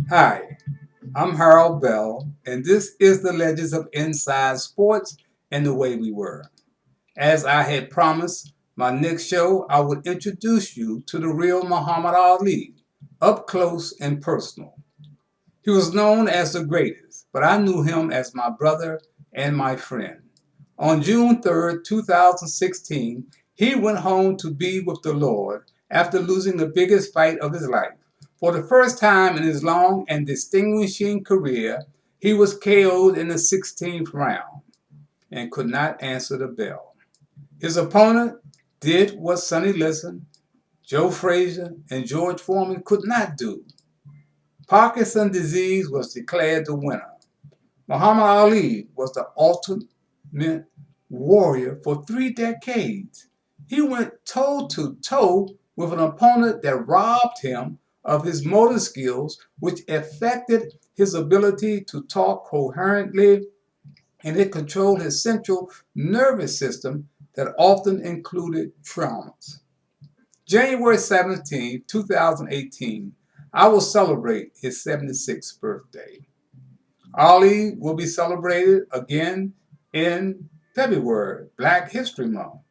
Hi, I'm Harold Bell, and this is the Legends of Inside Sports and the Way We Were. As I had promised, my next show I would introduce you to the real Muhammad Ali, up close and personal. He was known as the greatest, but I knew him as my brother and my friend. On June 3rd, 2016, he went home to be with the Lord after losing the biggest fight of his life. For the first time in his long and distinguishing career, he was KO'd in the 16th round and could not answer the bell. His opponent did what Sonny Liston, Joe Frazier, and George Foreman could not do. Parkinson's disease was declared the winner. Muhammad Ali was the ultimate warrior for 3 decades. He went toe-to-toe with an opponent that robbed him of his motor skills, which affected his ability to talk coherently, and it controlled his central nervous system that often included traumas. January 17, 2018, I will celebrate his 76th birthday. Ali will be celebrated again in February, Black History Month.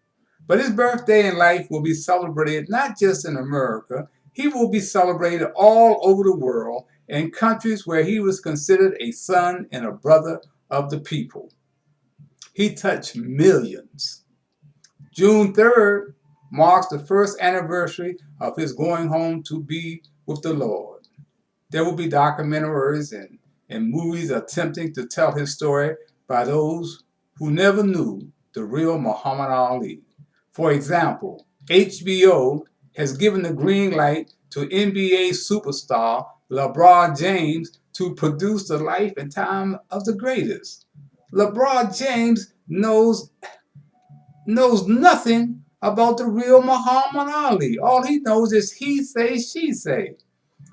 But his birthday and life will be celebrated not just in America, he will be celebrated all over the world in countries where he was considered a son and a brother of the people. He touched millions. June 3rd marks the first anniversary of his going home to be with the Lord. There will be documentaries and movies attempting to tell his story by those who never knew the real Muhammad Ali. For example, HBO has given the green light to NBA superstar LeBron James to produce the life and time of the greatest. LeBron James knows nothing about the real Muhammad Ali. All he knows is he say, she say.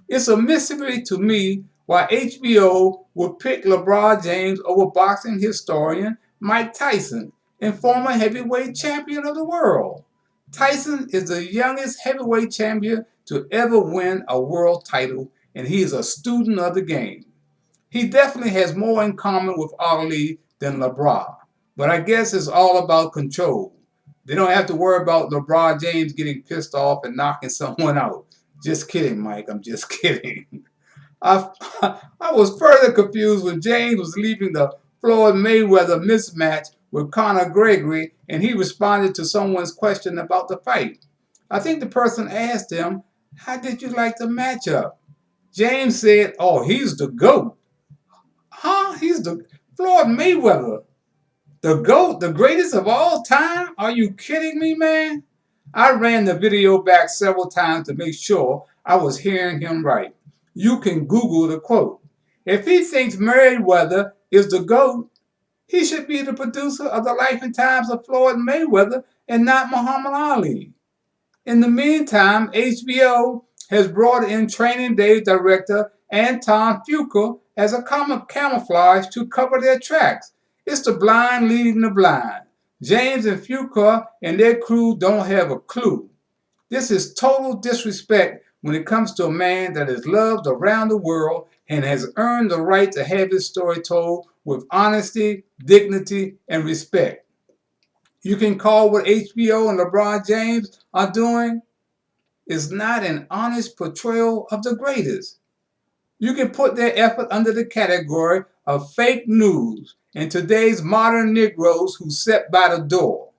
It's a mystery to me why HBO would pick LeBron James over boxing historian Mike Tyson and former heavyweight champion of the world. Tyson is the youngest heavyweight champion to ever win a world title, and he is a student of the game. He definitely has more in common with Ali than LeBron, but I guess it's all about control. They don't have to worry about LeBron James getting pissed off and knocking someone out. Just kidding, Mike. I'm just kidding. I, I was further confused when James was leaving the Floyd Mayweather mismatch with Conor Gregory and he responded to someone's question about the fight. I think the person asked him, "How did you like the matchup?" James said, "Oh, he's the GOAT." Huh? He's the Floyd Mayweather. The GOAT, the greatest of all time? Are you kidding me, man? I ran the video back several times to make sure I was hearing him right. You can Google the quote. If he thinks Mayweather is the GOAT, he should be the producer of the life and times of Floyd Mayweather and not Muhammad Ali. In the meantime, HBO has brought in Training Day director Anton Fuqua as a camouflage to cover their tracks. It's the blind leading the blind. James and Fuqua and their crew don't have a clue. This is total disrespect when it comes to a man that is loved around the world and has earned the right to have his story told with honesty, dignity, and respect. You can call what HBO and LeBron James are doing is not an honest portrayal of the greatest. You can put their effort under the category of fake news and today's modern Negroes who sit by the door.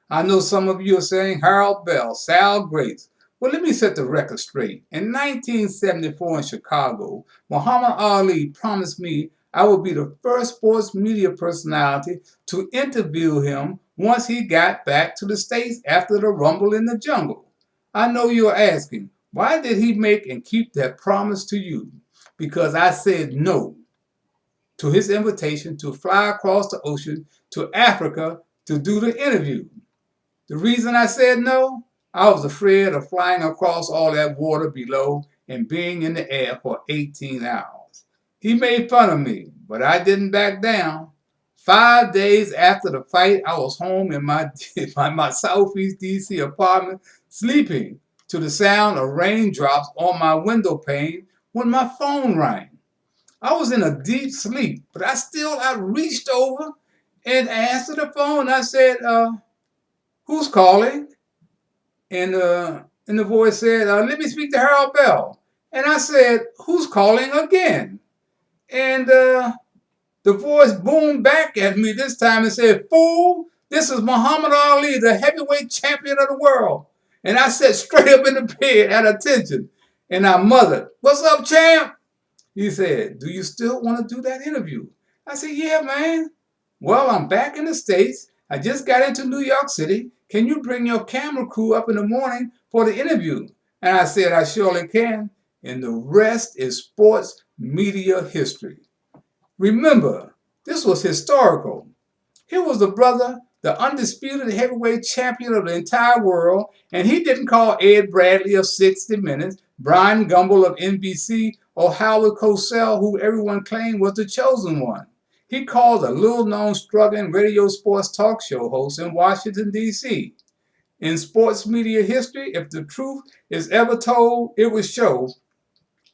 I know some of you are saying Harold Bell, Sal Grace. Well, let me set the record straight. In 1974 in Chicago, Muhammad Ali promised me I would be the first sports media personality to interview him once he got back to the States after the Rumble in the Jungle. I know you're asking, why did he make and keep that promise to you? Because I said no to his invitation to fly across the ocean to Africa to do the interview. The reason I said no, I was afraid of flying across all that water below and being in the air for 18 hours. He made fun of me, but I didn't back down. 5 days after the fight, I was home in my Southeast DC apartment, sleeping to the sound of raindrops on my window pane when my phone rang. I was in a deep sleep, but I reached over and answered the phone. I said, "Who's calling?" And the voice said, "Let me speak to Harold Bell." And I said, "Who's calling again?" And the voice boomed back at me this time and said, "Fool, this is Muhammad Ali, the heavyweight champion of the world." And I sat straight up in the bed at attention. And I muttered, "What's up, champ?" He said, "Do you still want to do that interview?" I said, "Yeah, man." "Well, I'm back in the States. I just got into New York City. Can you bring your camera crew up in the morning for the interview?" And I said, "I surely can." And the rest is sports media history. Remember, this was historical. Here was the brother, the undisputed heavyweight champion of the entire world, and he didn't call Ed Bradley of 60 Minutes, Brian Gumbel of NBC, or Howard Cosell, who everyone claimed was the chosen one. He called a little-known struggling radio sports talk show host in Washington, D.C. In sports media history, if the truth is ever told, it will show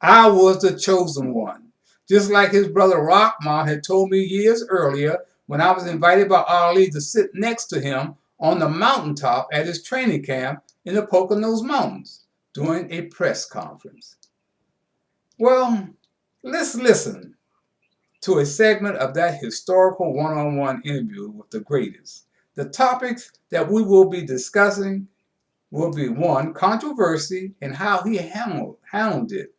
I was the chosen one. Just like his brother Rockmont had told me years earlier when I was invited by Ali to sit next to him on the mountaintop at his training camp in the Poconos Mountains during a press conference. Well, let's listen to a segment of that historical one-on-one interview with the greatest. The topics that we will be discussing will be: one, controversy and how he handled it.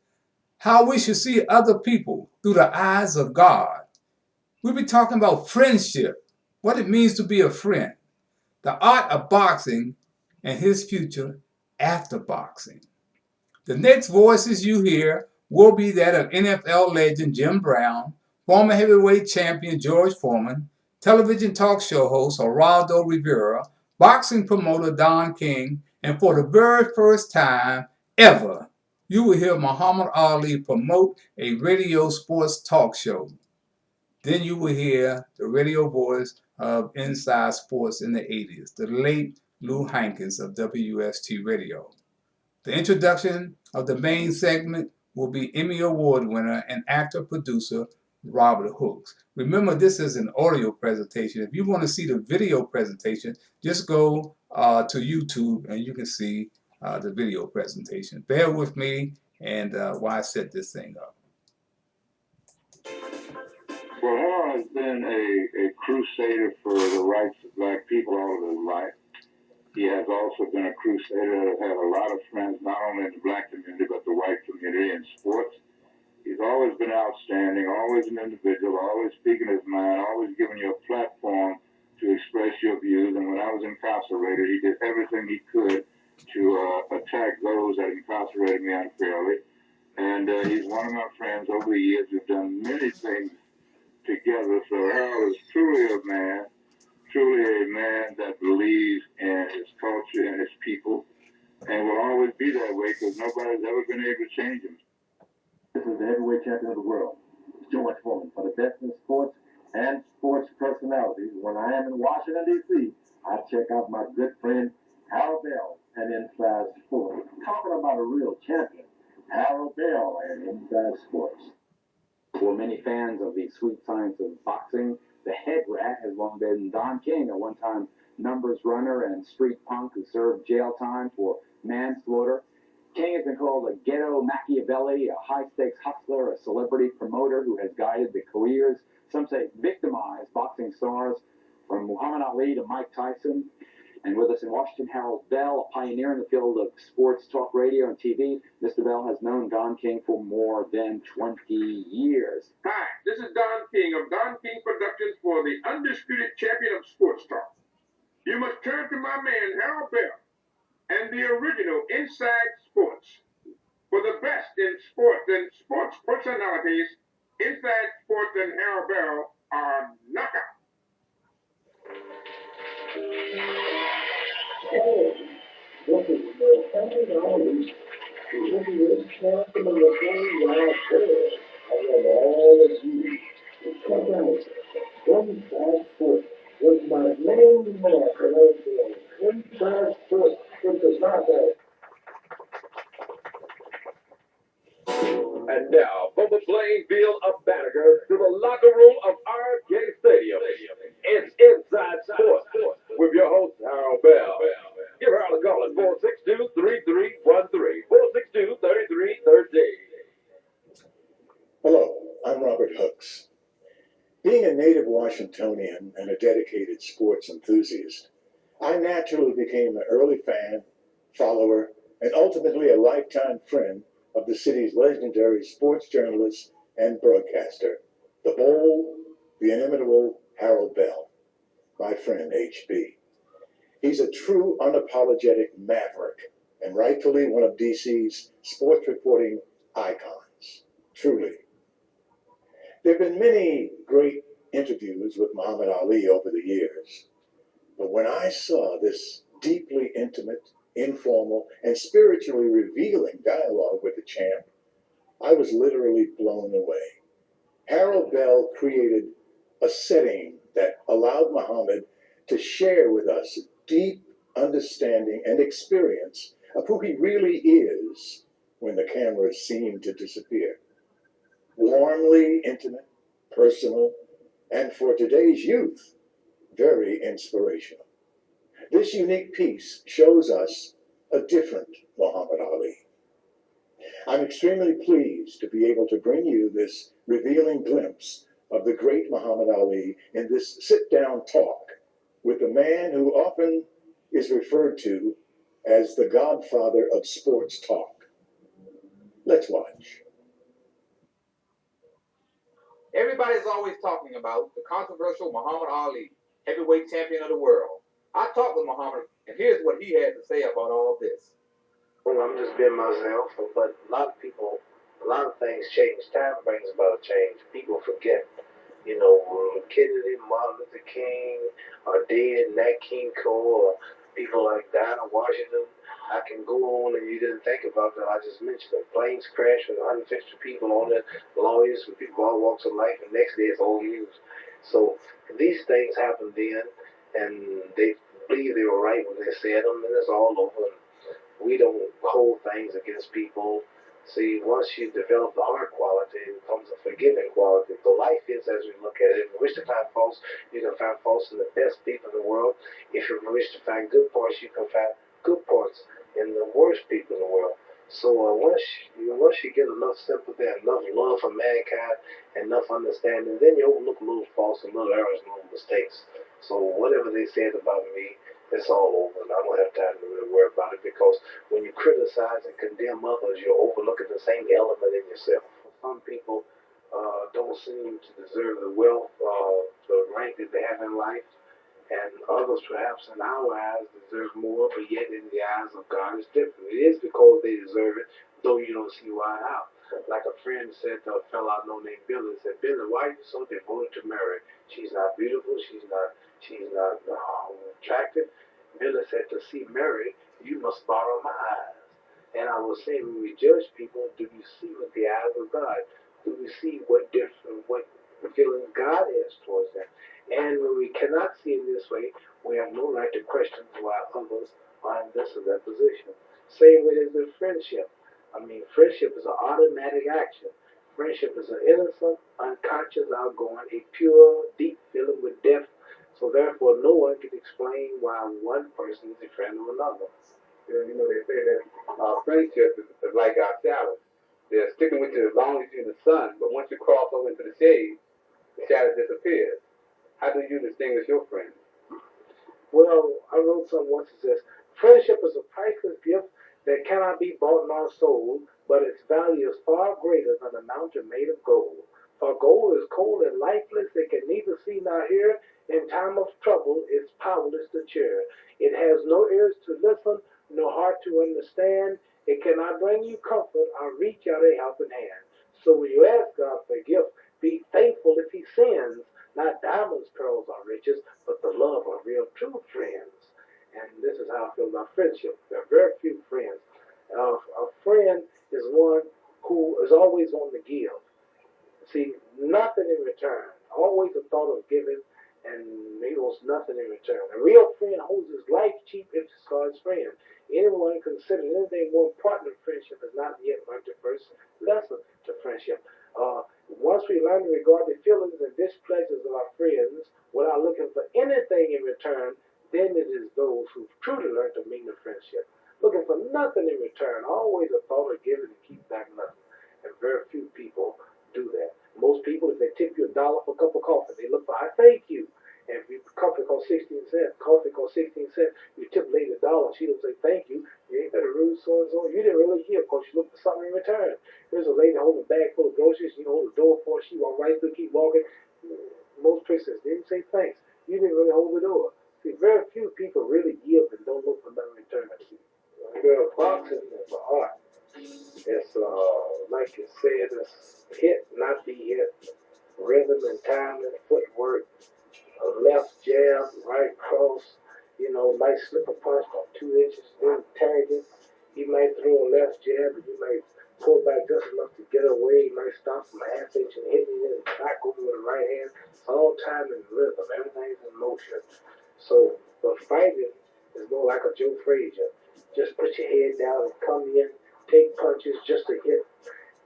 How we should see other people through the eyes of God. We'll be talking about friendship, what it means to be a friend, the art of boxing, and his future after boxing. The next voices you hear will be that of NFL legend Jim Brown, former heavyweight champion George Foreman, television talk show host Geraldo Rivera, boxing promoter Don King, and for the very first time ever, you will hear Muhammad Ali promote a radio sports talk show. Then you will hear the radio voice of Inside Sports in the 80s, the late Lou Hankins of WST Radio. The introduction of the main segment will be Emmy Award winner and actor-producer Robert Hooks. Remember, this is an audio presentation. If you want to see the video presentation, just go to YouTube and you can see the video presentation. Bear with me and while I set this thing up. Well, Harold has been a crusader for the rights of black people all of his life. He has also been a crusader that had a lot of friends, not only in the black community, but the white community in sports. He's always been outstanding, always an individual, always speaking his mind, always giving you a platform to express your views. And when I was incarcerated, he did everything he could to attack those that incarcerated me unfairly. And he's one of my friends over the years. We've done many things together. So Harold is truly a man that believes in his culture and his people, and will always be that way because nobody's ever been able to change him. This is the heavyweight champion of the world, George Foreman, for the best in sports and sports personalities. When I am in Washington, D.C., I check out my good friend Harold Bell and Inside Sports. Talking about a real champion, Harold Bell and Inside Sports. For many fans of the sweet science of boxing, the head rat has long been Don King, a one-time numbers runner and street punk who served jail time for manslaughter. King has been called a ghetto Machiavelli, a high-stakes hustler, a celebrity promoter who has guided the careers, some say victimized, boxing stars from Muhammad Ali to Mike Tyson. And with us in Washington, Harold Bell, a pioneer in the field of sports talk radio and TV. Mr. Bell has known Don King for more than 20 years. Hi, this is Don King of Don King Productions for the undisputed champion of sports talk. You must turn to my man, Harold Bell, and the original Inside Sports. For the best in sports and sports personalities, Inside Sports and Harold Bell are knockout. Hey, this is Muhammad Ali, the heavyweight champion of the whole wide world. I love all of you. Inside Sports was my main man for those days. Inside Sports, it was not that. And now, from the playing field of Banneker to the locker room of RFK Stadium, it's Inside Sports with your host, Harold Bell. Give Harold a call at 462-3313, 462-3313. Hello, I'm Robert Hooks. Being a native Washingtonian and a dedicated sports enthusiast, I naturally became an early fan, follower, and ultimately a lifetime friend of the city's legendary sports journalist and broadcaster, the bold, the inimitable Harold Bell, my friend HB. He's a true unapologetic maverick and rightfully one of DC's sports reporting icons, truly. There have been many great interviews with Muhammad Ali over the years, but when I saw this deeply intimate, informal, and spiritually revealing dialogue with the champ, I was literally blown away. Harold Bell created a setting that allowed Muhammad to share with us a deep understanding and experience of who he really is when the cameras seem to disappear. Warmly intimate, personal, and for today's youth, very inspirational. This unique piece shows us a different Muhammad Ali. I'm extremely pleased to be able to bring you this revealing glimpse of the great Muhammad Ali in this sit-down talk with a man who often is referred to as the godfather of sports talk. Let's watch. Everybody's always talking about the controversial Muhammad Ali, heavyweight champion of the world. I talked with Muhammad, and here's what he had to say about all this. Well, I'm just being myself, but a lot of people, a lot of things change. Time brings about a change. People forget. You know, Kennedy, Martin Luther King are dead, Nat King Cole, or people like Dinah Washington. I can go on, and you didn't think about that. I just mentioned it. Planes crash with 150 people on it, lawyers from people all walks of life, and next day it's old news. So these things happened then, and they believe they were right when they said them, and it's all over. We don't hold things against people. See, once you develop the heart quality, it becomes a forgiving quality. The life is as we look at it. If you wish to find faults, you can find faults in the best people in the world. If you wish to find good parts, you can find good parts in the worst people in the world. So once you get enough sympathy, enough love for mankind, enough understanding, then you overlook little faults and little errors and little mistakes. So whatever they said about me, it's all over, and I don't have time to really worry about it, because when you criticize and condemn others, you're overlooking the same element in yourself. Some people don't seem to deserve the wealth, the rank that they have in life, and others perhaps in our eyes deserve more, but yet in the eyes of God it's different. It is because they deserve it, though you don't see why out. Like a friend said to a fellow I know named Billy, said, Billy, why are you so devoted to Mary? She's not beautiful, she's not attractive. Billy said, to see Mary, you must borrow my eyes. And I was saying, when we judge people, do you see with the eyes of God? Do we see what feelings God has towards them? And when we cannot see it this way, we have no right to question why others are in this or that position. Same way as with friendship. I mean, friendship is an automatic action. Friendship is an innocent, unconscious, outgoing, a pure, deep feeling with depth. So therefore, no one can explain why one person is a friend of another. You know, they say that friendship is like our shadows. They're sticking with you as long as you're in the sun, but once you cross over into the shade, the shadow disappears. How do you distinguish your friends? Well, I wrote something once that says, friendship is a priceless gift that cannot be bought nor sold, but its value is far greater than a mountain made of gold. For gold is cold and lifeless, it can neither see nor hear. In time of trouble, it's powerless to cheer. It has no ears to listen, no heart to understand. It cannot bring you comfort or reach out a helping hand. So when you ask God for a gift, be thankful if he sends, not diamonds, pearls, or riches, but the love of real true friends. And this is how I feel about friendship. There are very few friends. A friend is one who is always on the give. See, nothing in return. Always a thought of giving, nothing in return. A real friend holds his life cheap if it's God's friend. Anyone considering anything more important than friendship has not yet learned the first lesson to friendship. Once we learn to regard the feelings and displeasures of our friends without looking for anything in return, then it is those who truly learn to mean the friendship. Looking for nothing in return, always a thought of giving and keep back nothing. And very few people do that. Most people, if they tip you $1 for a cup of coffee, they look for I thank you. And if your coffee costs 16 cents, you tip a lady $1, she don't say thank you. You ain't got a rude so and so. You didn't really hear because you looked for something in return. There's a lady holding a bag full of groceries, you hold the door for her, she walk right through, keep walking. Most places didn't say thanks. You didn't really hold the door. See, very few people really give and don't look for nothing in return. Boxing is an art. It's like you said, it's hit, not be hit. Rhythm and timing, footwork, a left jab, right cross, might slip a punch from 2 inches, then tag it. He might throw a left jab, and you might pull back just enough to get away. He might stop from a half inch and hit you in the back over with the right hand. It's all time and rhythm. Everything's in motion. So the fighting is more like a Joe Frazier. Just put your head down and come in, take punches just to hit,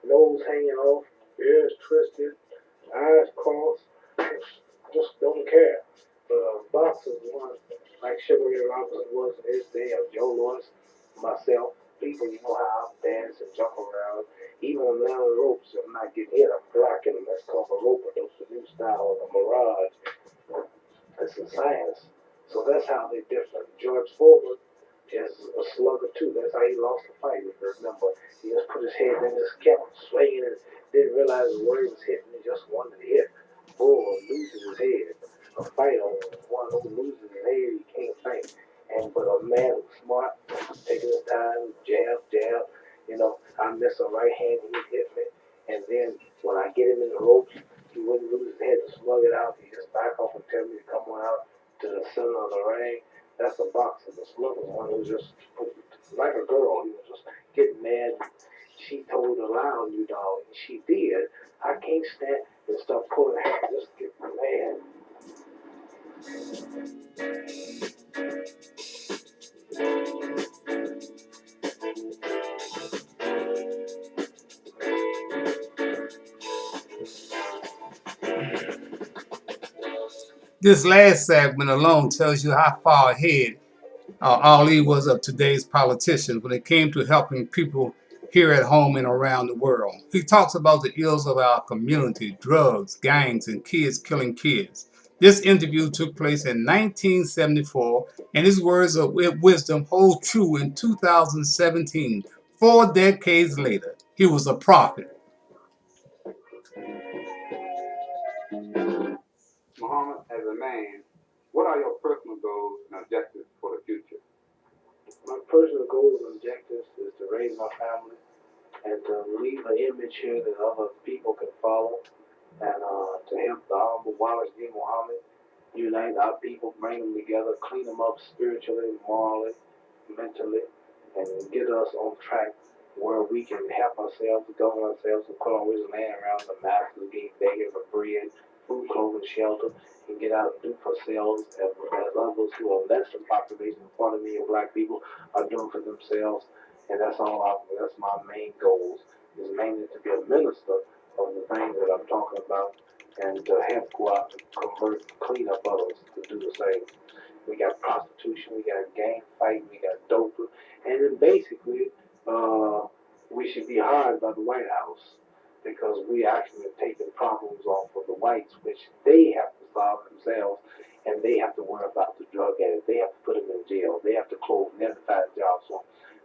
nose hanging off, ears twisted, eyes crossed, just don't care. But boxers one, like Sugar Ray Robinson was in his day, of Joe Louis, myself, people, you know how I dance and jump around. Even on the ropes, I'm not getting hit, I'm blocking them. That's called a rope. That's the new style, the Mirage. It's a science. So that's how they're different. George Foreman is a slugger too. That's how he lost the fight. If you remember, he just put his head in, just kept swinging and didn't realize where he was hitting. He just wanted to hit. Bull loses his head. A fight on one who loses his head, he can't fight. But a man who's smart, taking his time, jab, jab. I miss a right hand, he'd hit me. And then when I get him in the ropes, he wouldn't lose his head to slug it out. He just back off and tell me to come on out to the center of the ring. That's a boxer. The slugger one who just like a girl. He was just getting mad. She told a lie on you, dog, and she did. I can't stand and start pulling hair. Just get mad. This last segment alone tells you how far ahead Ali was of today's politicians when it came to helping people here at home and around the world. He talks about the ills of our community, drugs, gangs, and kids killing kids. This interview took place in 1974, and his words of wisdom hold true in 2017, 4 decades later. He was a prophet. Muhammad, as a man, what are your personal goals and objectives for the future? My personal goals and objectives is to raise my family and to leave an image here that other people can follow, and to help the Honorable Wallace D. Muhammad unite our people, bring them together, clean them up spiritually, morally, mentally, and get us on track where we can help ourselves, govern ourselves, and quit always laying around the masses, begging for bread, food, clothing, shelter, and get out and do for ourselves as others who are less than population, 40 million black people are doing for themselves. And that's my main goals, is mainly to be a minister of the things that I'm talking about and to help go out to convert, clean up others to do the same. We got prostitution, we got gang fighting, we got dope, and then basically, we should be hired by the White House because we actually are taking problems off of the whites, which they have to solve themselves, and they have to worry about the drug addicts. They have to put them in jail. They have to close and find jobs. So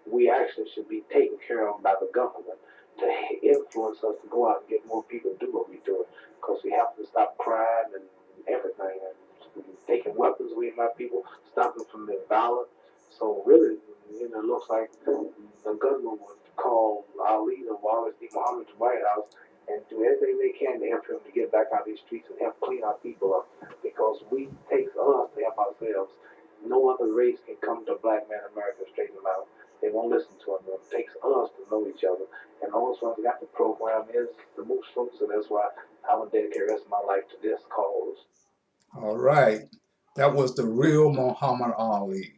we actually should be taken care of by the government to influence us to go out and get more people to do what we're doing, because we have to stop crime and everything, and taking weapons away from our people, stop them from their violence. So really, it looks like the government would call our leader, Wallace D. Muhammad, to the White House and do everything they can to help him to get back out of these streets and help clean our people up, because it takes us to help ourselves. No other race can come to a black man in America and straighten them out. They won't listen to him. It takes us to know each other. And the only ones that got the program is the most folks, so that's why I would dedicate the rest of my life to this cause. All right. That was the real Muhammad Ali.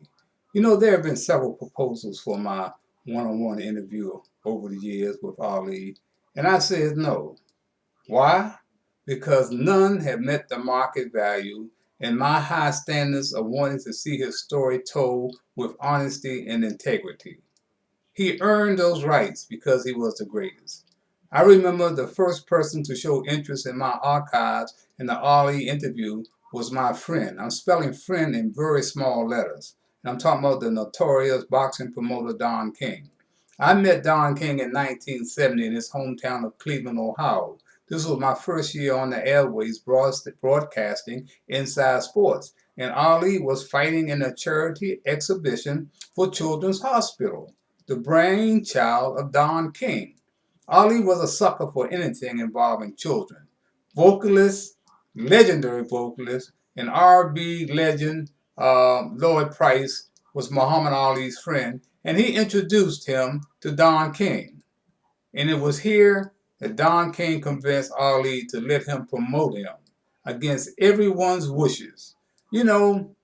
You know, there have been several proposals for my one-on-one interview over the years with Ali, and I said no. Why? Because none have met the market value and my high standards of wanting to see his story told with honesty and integrity. He earned those rights because he was the greatest. I remember the first person to show interest in my archives in the Ali interview was my friend. I'm spelling friend in very small letters. And I'm talking about the notorious boxing promoter Don King. I met Don King in 1970 in his hometown of Cleveland, Ohio. This was my first year on the airways broadcasting Inside Sports. And Ali was fighting in a charity exhibition for Children's Hospital, the brainchild of Don King. Ali was a sucker for anything involving children. Vocalist, legendary vocalist, and R&B legend Lloyd Price was Muhammad Ali's friend, and he introduced him to Don King. And it was here that Don King convinced Ali to let him promote him against everyone's wishes. You know,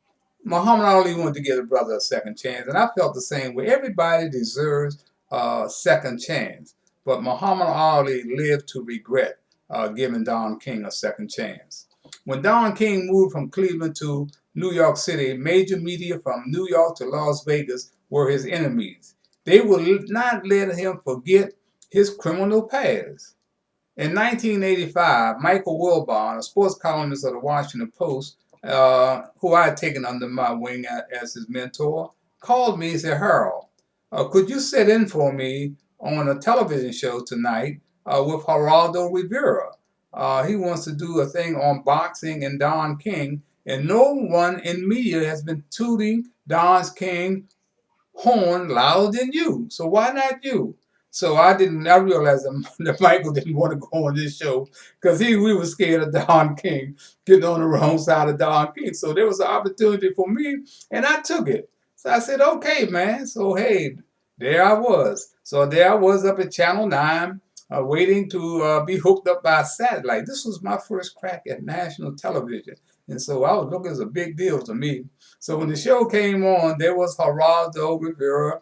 Muhammad Ali wanted to give a brother a second chance, and I felt the same way. Everybody deserves a second chance, but Muhammad Ali lived to regret giving Don King a second chance. When Don King moved from Cleveland to New York City, major media from New York to Las Vegas were his enemies. They would not let him forget his criminal past. In 1985, Michael Wilbon, a sports columnist of the Washington Post, who I had taken under my wing as his mentor, called me and said, Harold, could you sit in for me on a television show tonight with Geraldo Rivera? He wants to do a thing on boxing and Don King, and no one in media has been tooting Don King horn louder than you. So why not you? So I realized that Michael didn't want to go on this show because we were scared of Don King getting on the wrong side of Don King. So there was an opportunity for me, and I took it. So I said, okay, man. So, hey, there I was. So there I was up at Channel 9 waiting to be hooked up by satellite. This was my first crack at national television. And so I was looking as a big deal to me. So when the show came on, there was Geraldo Rivera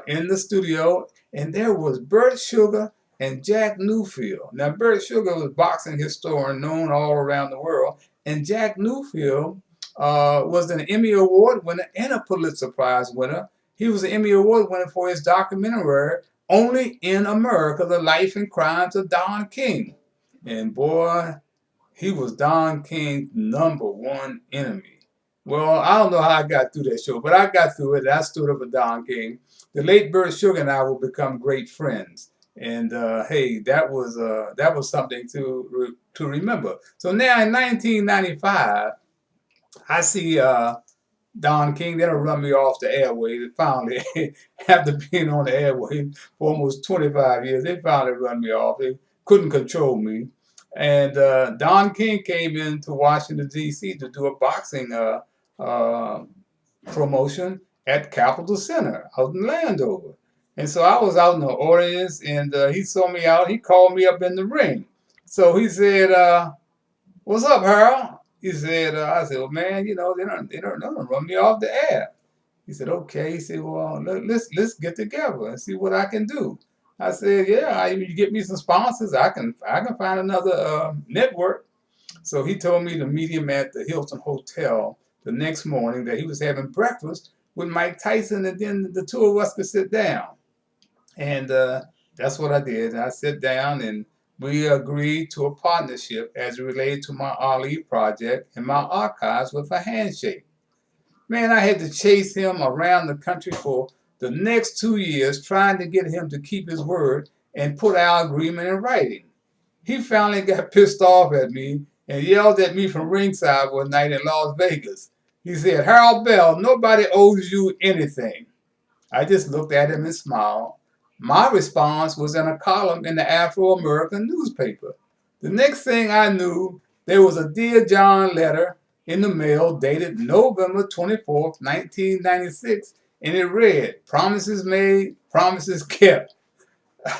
in the studio, and there was Bert Sugar and Jack Newfield. Now, Bert Sugar was a boxing historian known all around the world, and Jack Newfield was an Emmy Award winner and a Pulitzer Prize winner. He was an Emmy Award winner for his documentary, Only in America, The Life and Crimes of Don King. And boy, he was Don King's #1 enemy. Well, I don't know how I got through that show, but I got through it. I stood up for Don King. The late Bert Sugar and I will become great friends. And hey, that was something to remember. So now in 1995, I see Don King. They don't run me off the airways. Finally, after being on the airways for almost 25 years, they finally run me off. They couldn't control me. And Don King came into Washington, D.C. to do a boxing promotion at Capitol Center out in Landover. And so I was out in the audience, and he saw me out. He called me up in the ring. So he said, what's up, Harold? He said, I said, well, man, you know, they don't run me off the air. He said, okay. He said, well, let's get together and see what I can do. I said, yeah, you get me some sponsors, I can find another network. So he told me to meet him at the Hilton Hotel the next morning, that he was having breakfast with Mike Tyson, and then the two of us could sit down. And that's what I did. I sat down, and we agreed to a partnership as it related to my Ali project and my archives with a handshake. Man, I had to chase him around the country for the next 2 years trying to get him to keep his word and put our agreement in writing. He finally got pissed off at me and yelled at me from ringside one night in Las Vegas. He said, Harold Bell, nobody owes you anything. I just looked at him and smiled. My response was in a column in the Afro-American newspaper. The next thing I knew, there was a Dear John letter in the mail dated November 24th, 1996, and it read, promises made, promises kept.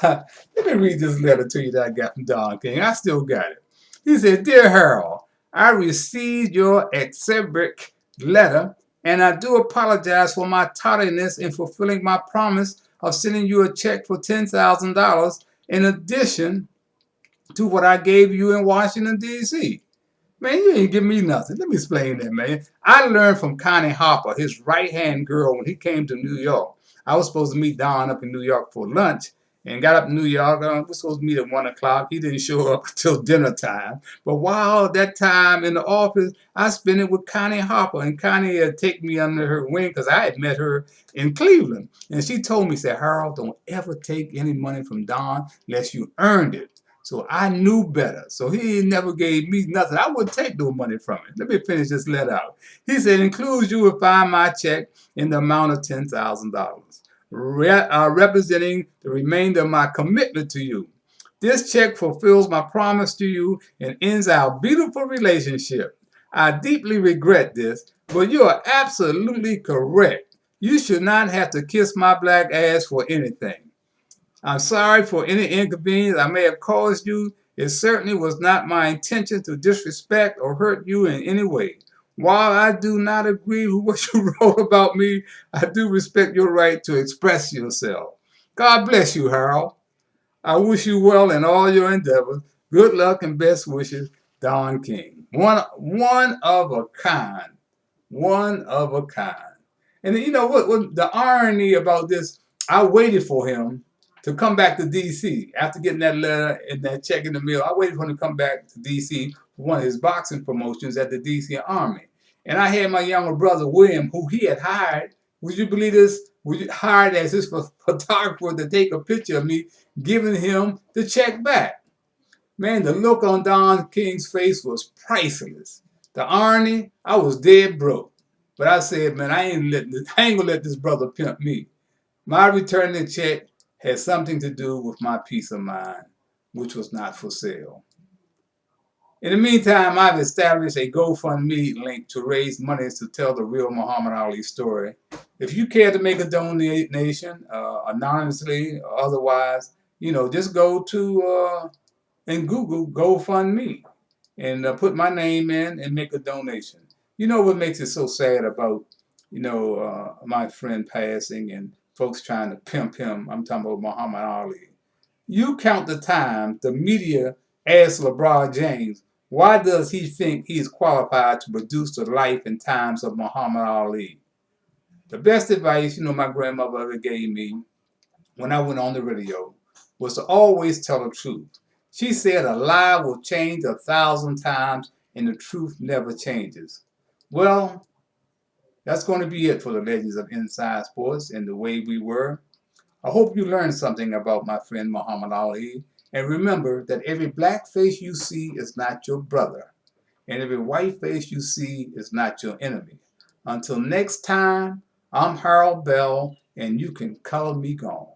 Let me read this letter to you that I got from Don King. I still got it. He said, Dear Harold, I received your eccentric letter, and I do apologize for my tardiness in fulfilling my promise of sending you a check for $10,000 in addition to what I gave you in Washington, D.C. Man, you ain't give me nothing. Let me explain that, man. I learned from Connie Harper, his right-hand girl, when he came to New York. I was supposed to meet Don up in New York for lunch and got up in New York. We were supposed to meet at 1 o'clock. He didn't show up until dinner time. But while that time in the office, I spent it with Connie Harper. And Connie had taken me under her wing because I had met her in Cleveland. And she told me, said, Harold, don't ever take any money from Don unless you earned it. So I knew better. So he never gave me nothing. I wouldn't take no money from him. Let me finish this letter out. He said, includes you will find my check in the amount of $10,000, representing the remainder of my commitment to you. This check fulfills my promise to you and ends our beautiful relationship. I deeply regret this, but you are absolutely correct. You should not have to kiss my black ass for anything. I'm sorry for any inconvenience I may have caused you. It certainly was not my intention to disrespect or hurt you in any way. While I do not agree with what you wrote about me, I do respect your right to express yourself. God bless you, Harold. I wish you well in all your endeavors. Good luck and best wishes, Don King. One of a kind. One of a kind. And you know what the irony about this, I waited for him to come back to D.C. after getting that letter and that check in the mail. I waited for him to come back to D.C. for one of his boxing promotions at the D.C. Army. And I had my younger brother, William, who he had hired. Would you believe this? Hired as his photographer to take a picture of me, giving him the check back. Man, the look on Don King's face was priceless. The irony, I was dead broke. But I said, man, I ain't gonna let this brother pimp me. My returning the check had something to do with my peace of mind, which was not for sale. In the meantime, I've established a GoFundMe link to raise monies to tell the real Muhammad Ali story. If you care to make a donation, anonymously or otherwise, just go to and Google GoFundMe and put my name in and make a donation. You know what makes it so sad about, my friend passing and folks trying to pimp him? I'm talking about Muhammad Ali. You count the time the media asked LeBron James, why does he think he is qualified to produce the life and times of Muhammad Ali? The best advice, my grandmother ever gave me when I went on the radio was to always tell the truth. She said a lie will change 1,000 times and the truth never changes. Well, that's going to be it for the Legends of Inside Sports and the way we were. I hope you learned something about my friend Muhammad Ali. And remember that every black face you see is not your brother. And every white face you see is not your enemy. Until next time, I'm Harold Bell, and you can color me gone.